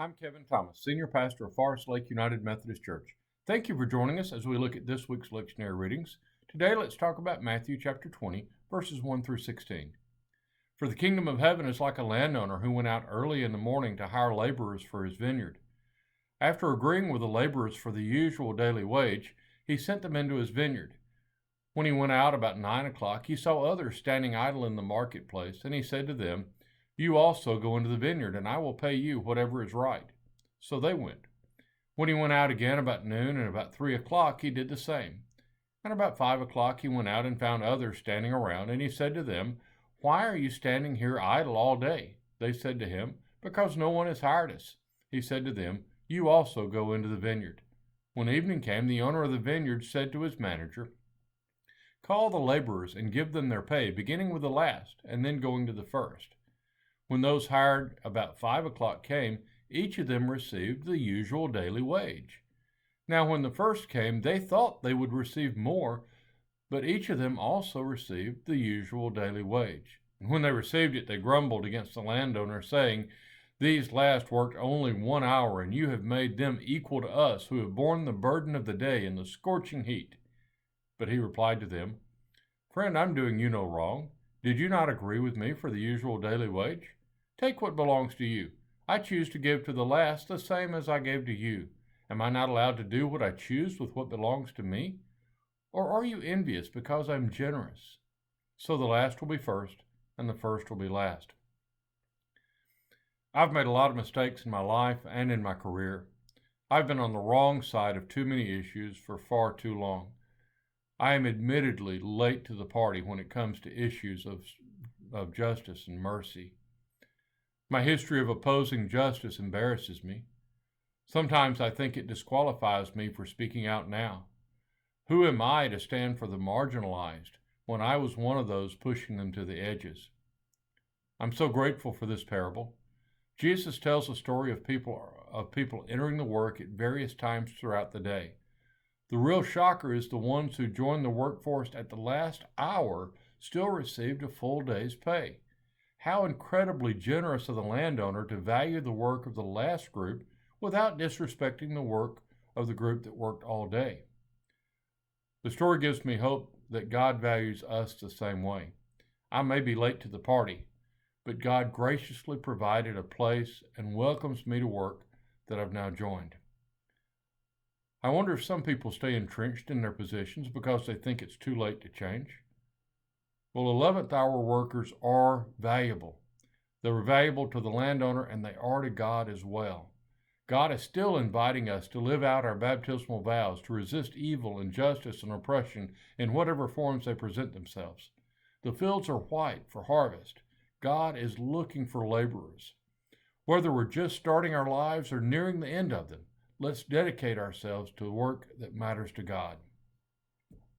I'm Kevin Thomas, Senior Pastor of Forest Lake United Methodist Church. Thank you for joining us as we look at this week's lectionary readings. Today, let's talk about Matthew chapter 20, verses 1 through 16. For the kingdom of heaven is like a landowner who went out early in the morning to hire laborers for his vineyard. After agreeing with the laborers for the usual daily wage, he sent them into his vineyard. When he went out about 9 o'clock, he saw others standing idle in the marketplace, and he said to them, "You also go into the vineyard, and I will pay you whatever is right." So they went. When he went out again about noon and about 3 o'clock, he did the same. And about 5 o'clock he went out and found others standing around, and he said to them, "Why are you standing here idle all day?" They said to him, "Because no one has hired us." He said to them, "You also go into the vineyard." When evening came, the owner of the vineyard said to his manager, "Call the laborers and give them their pay, beginning with the last, and then going to the first." When those hired about 5 o'clock came, each of them received the usual daily wage. Now when the first came, they thought they would receive more, but each of them also received the usual daily wage. And when they received it, they grumbled against the landowner, saying, "These last worked only 1 hour, and you have made them equal to us, who have borne the burden of the day in the scorching heat." But he replied to them, "Friend, I'm doing you no wrong. Did you not agree with me for the usual daily wage? Take what belongs to you. I choose to give to the last the same as I gave to you. Am I not allowed to do what I choose with what belongs to me? Or are you envious because I'm generous? So the last will be first, and the first will be last." I've made a lot of mistakes in my life and in my career. I've been on the wrong side of too many issues for far too long. I am admittedly late to the party when it comes to issues of justice and mercy. My history of opposing justice embarrasses me. Sometimes I think it disqualifies me for speaking out now. Who am I to stand for the marginalized when I was one of those pushing them to the edges? I'm so grateful for this parable. Jesus tells a story of people entering the work at various times throughout the day. The real shocker is the ones who joined the workforce at the last hour still received a full day's pay. How incredibly generous of the landowner to value the work of the last group without disrespecting the work of the group that worked all day. The story gives me hope that God values us the same way. I may be late to the party, but God graciously provided a place and welcomes me to work that I've now joined. I wonder if some people stay entrenched in their positions because they think it's too late to change. Well, 11th hour workers are valuable. They're valuable to the landowner, and they are to God as well. God is still inviting us to live out our baptismal vows, to resist evil, injustice, and oppression in whatever forms they present themselves. The fields are white for harvest. God is looking for laborers. Whether we're just starting our lives or nearing the end of them, let's dedicate ourselves to the work that matters to God.